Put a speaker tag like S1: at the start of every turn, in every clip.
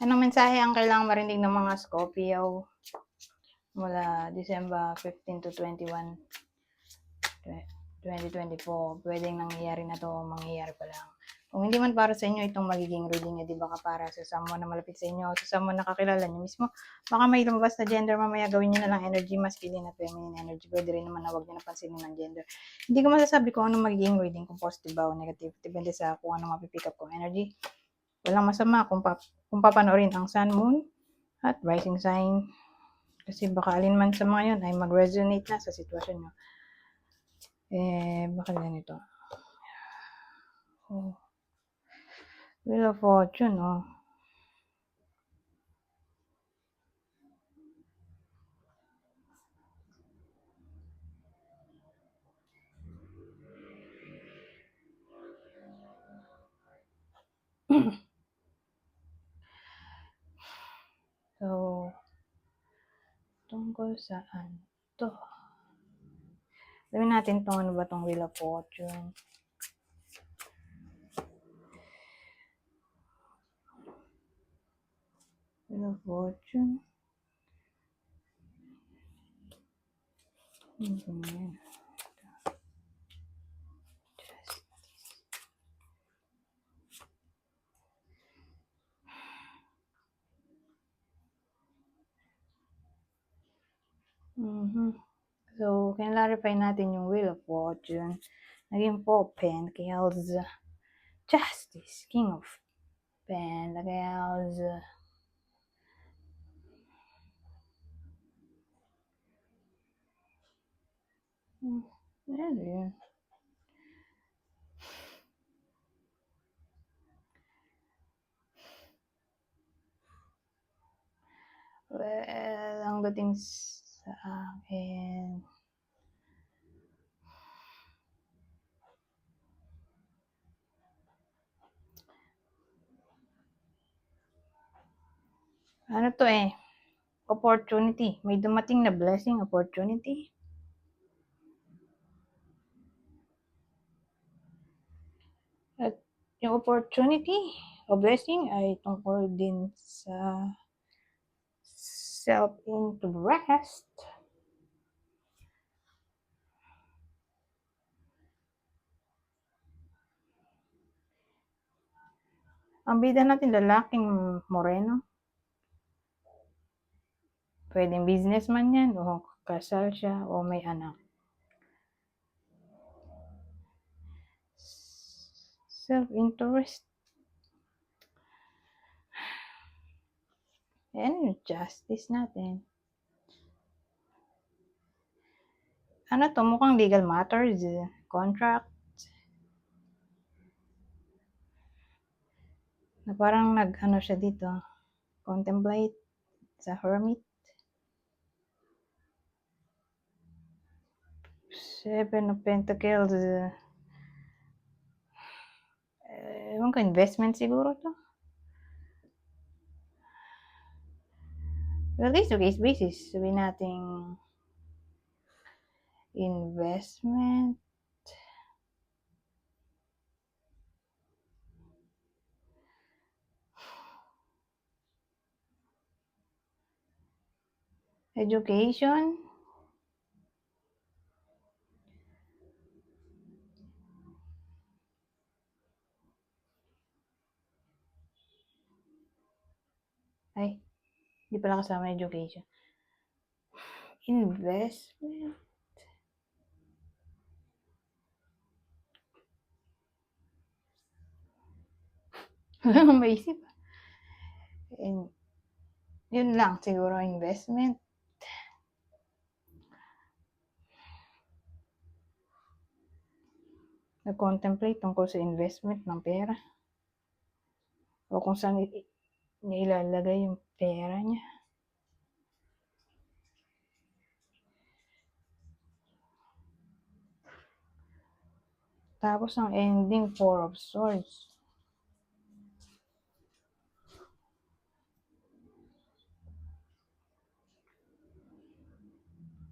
S1: Anong mensahe ang kailangang marinig ng mga Scorpio mula December 15 to 21, 2024? Pwedeng nangyayari na to o mangyayari pa lang. Kung hindi man para sa inyo itong magiging reading nyo, di baka para sa someone na malapit sa inyo o sa someone na kakilala nyo mismo, baka may lumabas na gender mamaya, gawin nyo na lang energy, masculine at feminine energy. Pwede rin naman na huwag nyo napansinin ng gender. Hindi ko masasabi kung anong magiging reading, kung positive ba o negative. Depende sa kung anong mapipick up kong energy. Walang masama kung papanoorin ang sun, moon, at rising sign. Kasi baka alin man sa mga yun ay mag-resonate na sa sitwasyon nyo. Baka ganito. Oh. Wheel of Fortune, oh. So, tungkol saan to? Gawin natin itong ano ba itong Wheel of Fortune. Wheel of Fortune. So, kinlarify natin yung Wheel of Fortune. Naging 4 Pentacles, Justice, King of Pentacles, ano yun? Well, ang dating sa akin, ano to opportunity. May dumating na blessing, opportunity. At yung opportunity o blessing ay tungkol din sa self-interest. Ang bida natin, lalaking moreno. Pwedeng businessman yan, o kasal siya, o may anak. Self-interest. Yan yung justice natin. Ano to? Mukhang legal matters, contract. Na parang nag-ano siya dito, contemplate sa hermit. 7 of Pentacles. Ewan ko, investment siguro to. Well, case to case basis, sabihin natin investment. Education. Ay, hindi pala kasama education. Investment. Wala akong maisip. Yun lang, siguro investment. Nag-contemplate tungkol sa investment ng pera. O kung saan nilalagay yung pera niya. Tapos ang ending, 4 of Swords.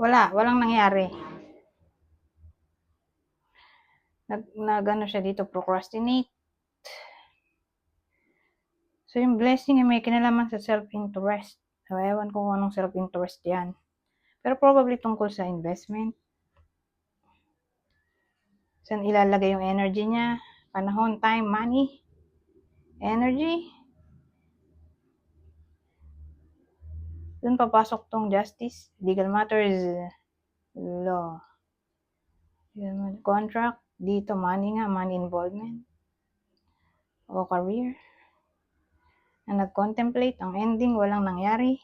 S1: Walang nangyari. Nag-ano siya dito, procrastinate. So, yung blessing ay may kinalaman sa self-interest. So, ewan ko kung anong self-interest yan. Pero probably tungkol sa investment. Saan ilalagay yung energy niya? Panahon, time, money, energy. Doon papasok tong justice, legal matters, law, contract. Dito, money nga, money involvement. O career. Na nag-contemplate, ang ending, walang nangyari.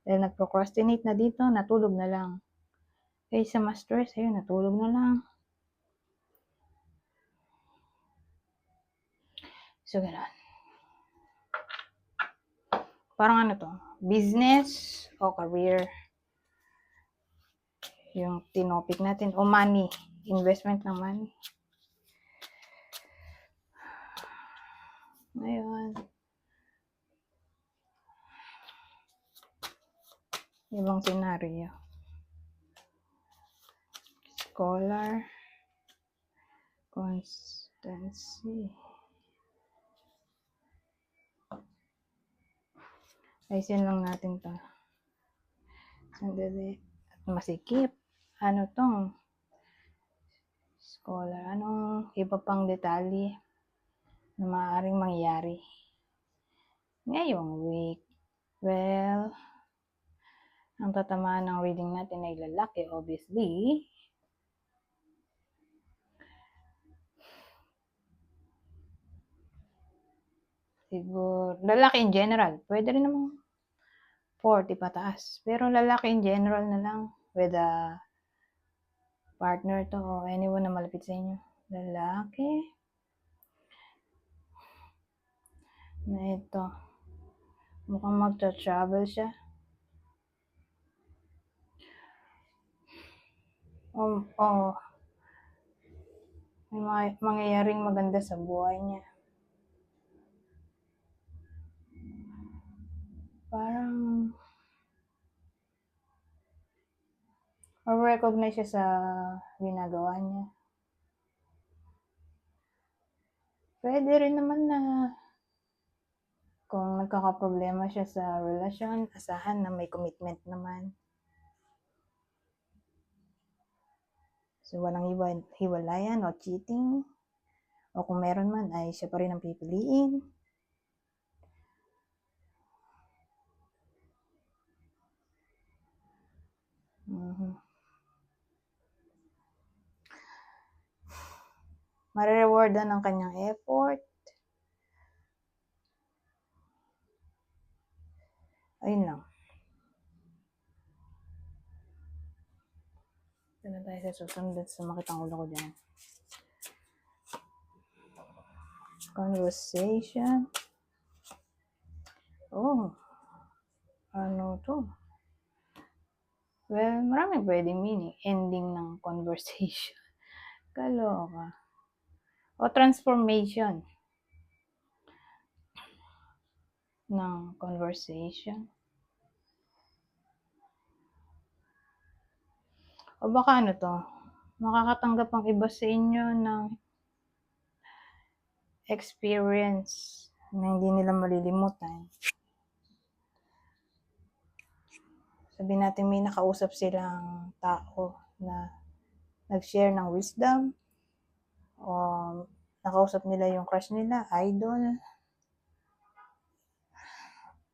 S1: Dahil nag-procrastinate na dito, natulog na lang. Kaysa ma-stress, ayun, natulog na lang. So, gano'n. Parang ano to, business o career. Yung tinopik natin. O money, investment ng money. Ayun. Ibang senaryo. Scholar. Constancy. Ayusin lang natin to. Sandali. At masikip. Ano tong? Scholar. Anong iba pang detalye na maaaring mangyari ngayong week? Well, ang tatamaan ng reading natin ay lalaki, obviously. Siguro, lalaki in general. Pwede rin namang 40 pataas. Pero lalaki in general na lang. With a partner to o anyone na malapit sa inyo. Lalaki. Na ito. Mukhang magta-travel siya. May mangyayaring maganda sa buhay niya. Parang ma-recognize siya sa ginagawa niya. Pwede rin naman na kung nagkakaproblema siya sa relasyon, asahan na may commitment naman. So, walang hiwalayan o cheating. O kung meron man, ay siya pa rin ang pipiliin. Mare-rewardan ng kanyang effort. Ayun lang. Ito na tayo sa susunod sa makitang ulo ko dyan. Conversation. Oh. Ano to? Well, maraming pwedeng meaning. Ending ng conversation. Kaloka. O transformation ng conversation. O baka ano to? Makakatanggap ang iba sa inyo ng experience na hindi nila malilimutan. Sabihin natin may nakausap silang tao na nag-share ng wisdom o nakausap nila yung crush nila, idol.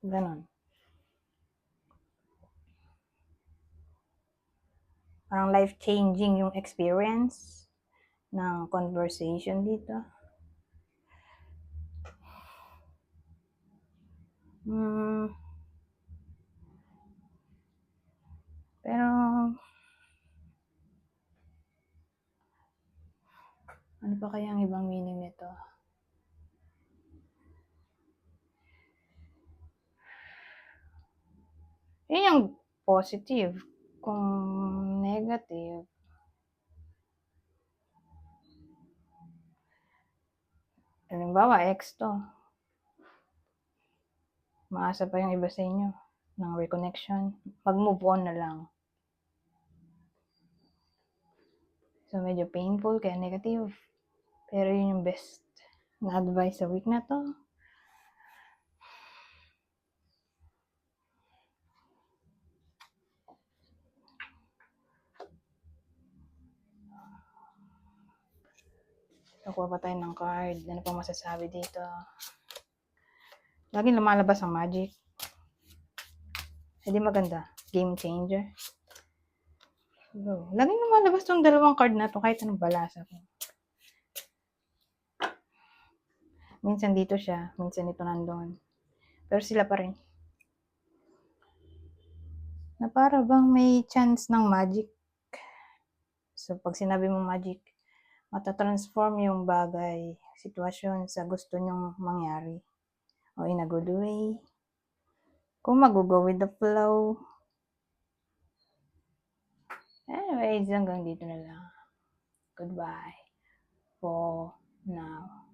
S1: Ganon. Parang life-changing yung experience ng conversation dito. Pero ano pa kaya ang ibang meaning nito? Yun yung positive. Kung negative, halimbawa, ex to. Maasa pa yung iba sa inyo ng reconnection. Mag-move on na lang. So, medyo painful, kaya negative. Pero yun yung best na advice sa week na to. Nakuha pa tayo ng card. Ano pang masasabi dito? Laging lumalabas ang magic. Hindi maganda. Game changer. So, laging lumalabas tong dalawang card na to kahit anong balasa ko. Minsan dito siya, minsan ito nandun. Pero sila pa rin. Na para bang may chance ng magic. So, pag sinabi mong magic, matatransform yung bagay, sitwasyon sa gusto nyong mangyari. O in a good way. Kung mag-go with the flow. Anyways, hanggang dito na lang. Goodbye for now.